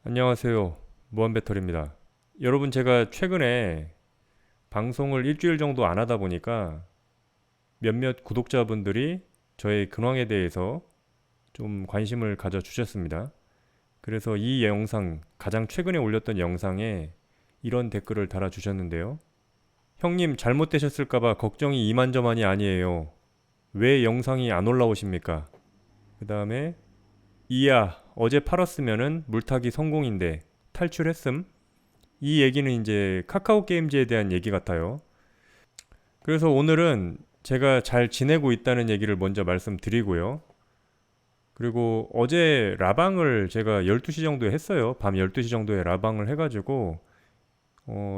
안녕하세요. 무한배터리입니다. 여러분, 제가 최근에 방송을 일주일 정도 안 하다 보니까 몇몇 구독자분들이 저의 근황에 대해서 좀 관심을 가져주셨습니다. 그래서 이 영상, 가장 최근에 올렸던 영상에 이런 댓글을 달아주셨는데요. 형님, 잘못되셨을까봐 걱정이 이만저만이 아니에요. 왜 영상이 안 올라오십니까? 그 다음에 이야, 어제 팔았으면은 물타기 성공인데 탈출했음? 이 얘기는 이제 카카오 게임즈에 대한 얘기 같아요. 그래서 오늘은 제가 잘 지내고 있다는 얘기를 먼저 말씀드리고요. 그리고 어제 라방을 제가 12시 정도에 했어요. 밤 12시 정도에 라방을 해가지고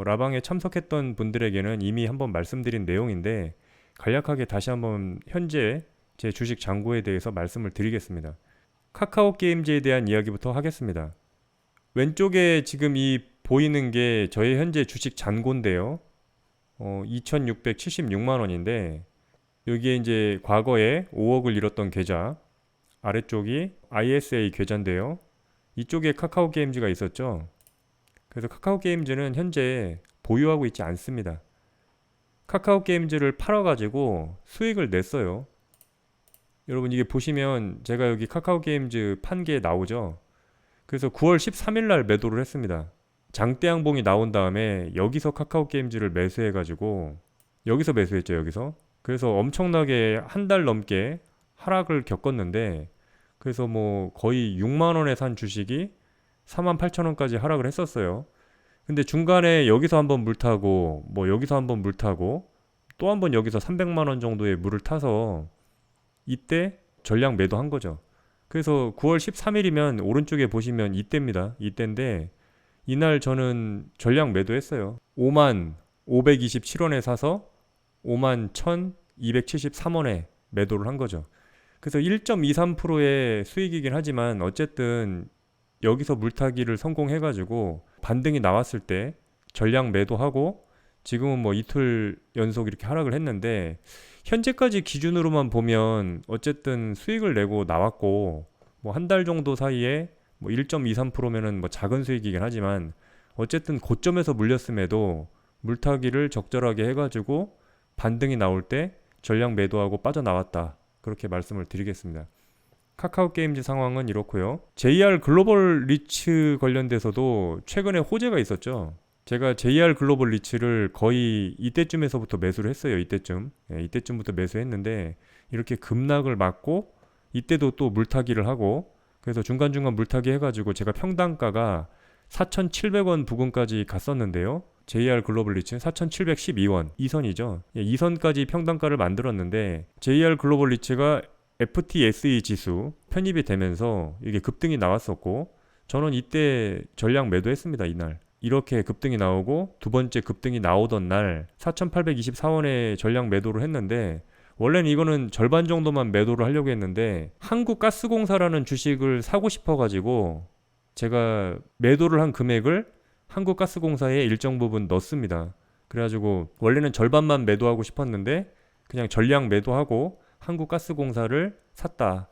라방에 참석했던 분들에게는 이미 한번 말씀드린 내용인데 간략하게 다시 한번 현재 제 주식 잔고에 대해서 말씀을 드리겠습니다. 카카오 게임즈에 대한 이야기부터 하겠습니다. 왼쪽에 지금 이 보이는 게 저의 현재 주식 잔고인데요. 2676만 원인데 여기에 이제 과거에 5억을 잃었던 계좌, 아래쪽이 ISA 계좌인데요. 이쪽에 카카오 게임즈가 있었죠. 그래서 카카오 게임즈는 현재 보유하고 있지 않습니다. 카카오 게임즈를 팔아가지고 수익을 냈어요. 여러분, 이게 보시면 제가 여기 카카오 게임즈 판 게 나오죠. 그래서 9월 13일 날 매도를 했습니다. 장대양봉이 나온 다음에 여기서 카카오 게임즈를 매수해가지고 여기서 매수했죠, 여기서. 그래서 엄청나게 한 달 넘게 하락을 겪었는데, 그래서 뭐 거의 6만 원에 산 주식이 4만 8천 원까지 하락을 했었어요. 근데 중간에 여기서 한번 물 타고 뭐 여기서 한번 물 타고 또 한번 여기서 300만 원 정도의 물을 타서 이때 전량 매도한 거죠. 그래서 9월 13일이면 오른쪽에 보시면 이때입니다. 이때인데 이날 저는 전량 매도했어요. 5만 527원에 사서 5만 1273원에 매도를 한 거죠. 그래서 1.23%의 수익이긴 하지만 어쨌든 여기서 물타기를 성공해가지고 반등이 나왔을 때 전량 매도하고 지금은 뭐 이틀 연속 이렇게 하락을 했는데 현재까지 기준으로만 보면 어쨌든 수익을 내고 나왔고 뭐 한 달 정도 사이에 뭐 1.23%면은 뭐 작은 수익이긴 하지만 어쨌든 고점에서 물렸음에도 물타기를 적절하게 해가지고 반등이 나올 때 전량 매도하고 빠져나왔다. 그렇게 말씀을 드리겠습니다. 카카오 게임즈 상황은 이렇고요. JR 글로벌 리츠 관련돼서도 최근에 호재가 있었죠. 제가 JR 글로벌 리츠를 거의 이때쯤에서부터 매수를 했어요. 이때쯤. 예, 이때쯤부터 매수했는데 이렇게 급락을 맞고 이때도 또 물타기를 하고 그래서 중간중간 물타기 해가지고 제가 평단가가 4,700원 부근까지 갔었는데요. JR 글로벌 리츠 4,712원 2선이죠. 예, 2선까지 평단가를 만들었는데 JR 글로벌 리츠가 FTSE 지수 편입이 되면서 이게 급등이 나왔었고 저는 이때 전량 매도했습니다. 이날. 이렇게 급등이 나오고 두 번째 급등이 나오던 날 4,824원에 전량 매도를 했는데 원래는 이거는 절반 정도만 매도를 하려고 했는데 한국가스공사라는 주식을 사고 싶어가지고 제가 매도를 한 금액을 한국가스공사에 일정 부분 넣습니다. 그래가지고 원래는 절반만 매도하고 싶었는데 그냥 전량 매도하고 한국가스공사를 샀다.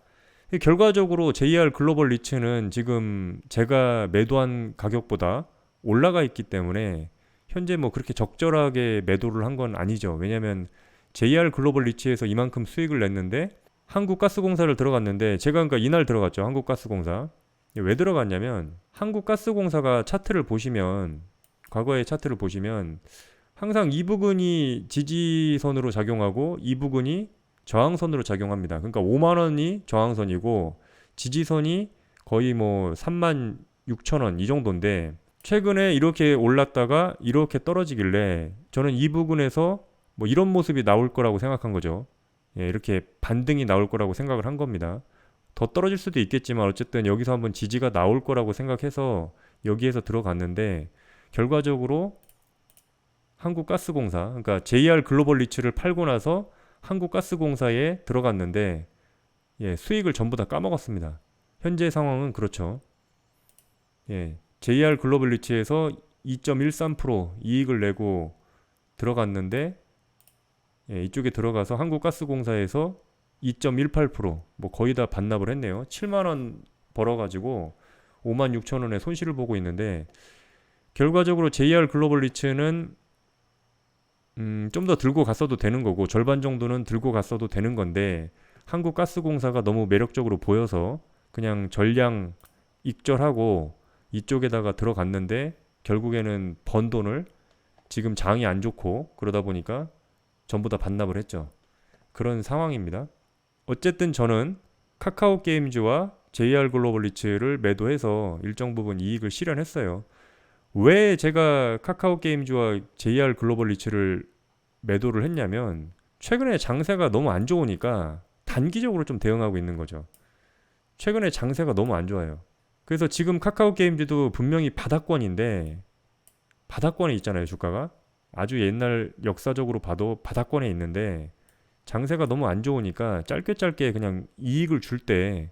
결과적으로 JR 글로벌 리츠는 지금 제가 매도한 가격보다 올라가 있기 때문에 현재 뭐 그렇게 적절하게 매도를 한 건 아니죠. 왜냐면 JR 글로벌 리츠에서 이만큼 수익을 냈는데 한국가스공사를 들어갔는데 제가 그러니까 이날 들어갔죠. 한국가스공사. 왜 들어갔냐면 한국가스공사가 차트를 보시면 과거의 차트를 보시면 항상 이 부근이 지지선으로 작용하고 이 부근이 저항선으로 작용합니다. 그러니까 5만 원이 저항선이고 지지선이 거의 뭐 3만 6천 원 이 정도인데 최근에 이렇게 올랐다가 이렇게 떨어지길래 저는 이 부분에서 뭐 이런 모습이 나올 거라고 생각한 거죠. 예, 이렇게 반등이 나올 거라고 생각을 한 겁니다. 더 떨어질 수도 있겠지만 어쨌든 여기서 한번 지지가 나올 거라고 생각해서 여기에서 들어갔는데 결과적으로 한국가스공사, 그러니까 JR 글로벌 리츠를 팔고 나서 한국가스공사에 들어갔는데 예, 수익을 전부 다 까먹었습니다. 현재 상황은 그렇죠. 예, JR 글로벌 리츠에서 2.13% 이익을 내고 들어갔는데 예, 이쪽에 들어가서 한국가스공사에서 2.18%뭐 거의 다 반납을 했네요. 7만 원 벌어가지고 56,000원의 손실을 보고 있는데 결과적으로 JR 글로벌 리츠는 좀 더 들고 갔어도 되는 거고 절반 정도는 들고 갔어도 되는 건데 한국가스공사가 너무 매력적으로 보여서 그냥 전량 익절하고 이쪽에다가 들어갔는데 결국에는 번 돈을 지금 장이 안 좋고 그러다 보니까 전부 다 반납을 했죠. 그런 상황입니다. 어쨌든 저는 카카오 게임즈와 JR 글로벌 리츠를 매도해서 일정 부분 이익을 실현했어요. 왜 제가 카카오 게임즈와 JR 글로벌 리츠를 매도를 했냐면 최근에 장세가 너무 안 좋으니까 단기적으로 좀 대응하고 있는 거죠. 최근에 장세가 너무 안 좋아요. 그래서 지금 카카오 게임즈도 분명히 바닥권인데 바닥권에 있잖아요, 주가가. 아주 옛날 역사적으로 봐도 바닥권에 있는데 장세가 너무 안 좋으니까 짧게 그냥 이익을 줄 때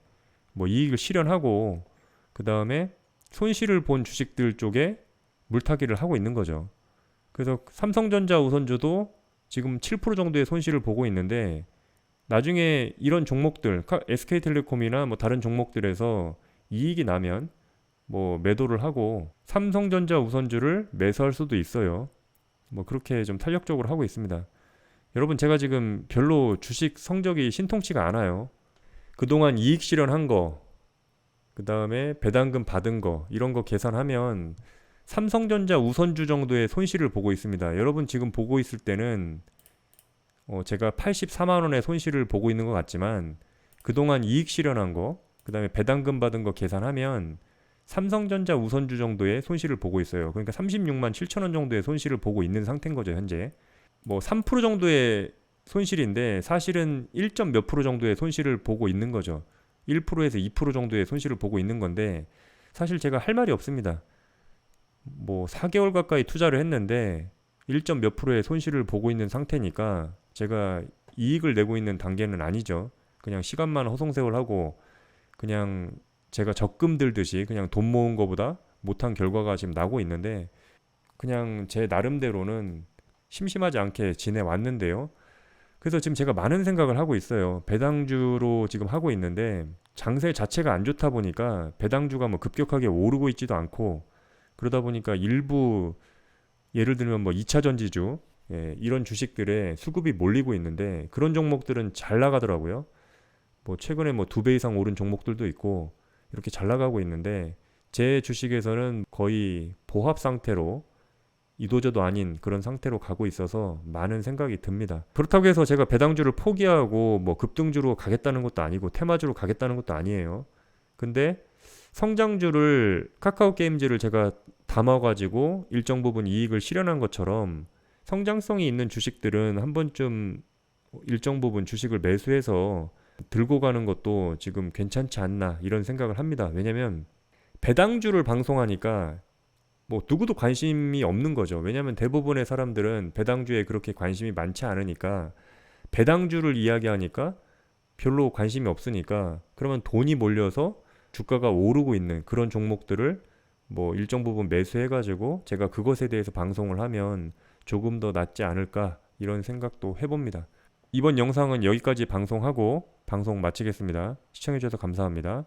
뭐 이익을 실현하고 그 다음에 손실을 본 주식들 쪽에 물타기를 하고 있는 거죠. 그래서 삼성전자 우선주도 지금 7% 정도의 손실을 보고 있는데 나중에 이런 종목들 SK텔레콤이나 뭐 다른 종목들에서 이익이 나면 뭐 매도를 하고 삼성전자 우선주를 매수할 수도 있어요. 뭐 그렇게 좀 탄력적으로 하고 있습니다. 여러분 제가 지금 별로 주식 성적이 신통치가 않아요. 그동안 이익 실현한 거, 그 다음에 배당금 받은 거 이런 거 계산하면 삼성전자 우선주 정도의 손실을 보고 있습니다. 여러분 지금 보고 있을 때는 제가 84만 원의 손실을 보고 있는 것 같지만 그동안 이익 실현한 거, 그 다음에 배당금 받은 거 계산하면 삼성전자 우선주 정도의 손실을 보고 있어요. 그러니까 36만 7천 원 정도의 손실을 보고 있는 상태인 거죠, 현재. 뭐 3% 정도의 손실인데 사실은 1. 몇 프로 정도의 손실을 보고 있는 거죠. 1%에서 2% 정도의 손실을 보고 있는 건데 사실 제가 할 말이 없습니다. 뭐 4개월 가까이 투자를 했는데 1. 몇 프로의 손실을 보고 있는 상태니까 제가 이익을 내고 있는 단계는 아니죠. 그냥 시간만 허송세월하고 그냥 제가 적금 들듯이 그냥 돈 모은 거보다 못한 결과가 지금 나고 있는데 그냥 제 나름대로는 심심하지 않게 지내왔는데요. 그래서 지금 제가 많은 생각을 하고 있어요. 배당주로 지금 하고 있는데 장세 자체가 안 좋다 보니까 배당주가 뭐 급격하게 오르고 있지도 않고 그러다 보니까 일부 예를 들면 뭐 2차 전지주 이런 주식들에 수급이 몰리고 있는데 그런 종목들은 잘 나가더라고요. 뭐 최근에 뭐 2배 이상 오른 종목들도 있고 이렇게 잘 나가고 있는데 제 주식에서는 거의 보합 상태로 이도저도 아닌 그런 상태로 가고 있어서 많은 생각이 듭니다. 그렇다고 해서 제가 배당주를 포기하고 뭐 급등주로 가겠다는 것도 아니고 테마주로 가겠다는 것도 아니에요. 근데 성장주를 카카오 게임즈를 제가 담아가지고 일정 부분 이익을 실현한 것처럼 성장성이 있는 주식들은 한 번쯤 일정 부분 주식을 매수해서 들고 가는 것도 지금 괜찮지 않나 이런 생각을 합니다. 왜냐면 배당주를 방송하니까 뭐 누구도 관심이 없는 거죠. 왜냐하면 대부분의 사람들은 배당주에 그렇게 관심이 많지 않으니까 배당주를 이야기하니까 별로 관심이 없으니까 그러면 돈이 몰려서 주가가 오르고 있는 그런 종목들을 뭐 일정 부분 매수해가지고 제가 그것에 대해서 방송을 하면 조금 더 낫지 않을까 이런 생각도 해봅니다. 이번 영상은 여기까지 방송하고 방송 마치겠습니다. 시청해주셔서 감사합니다.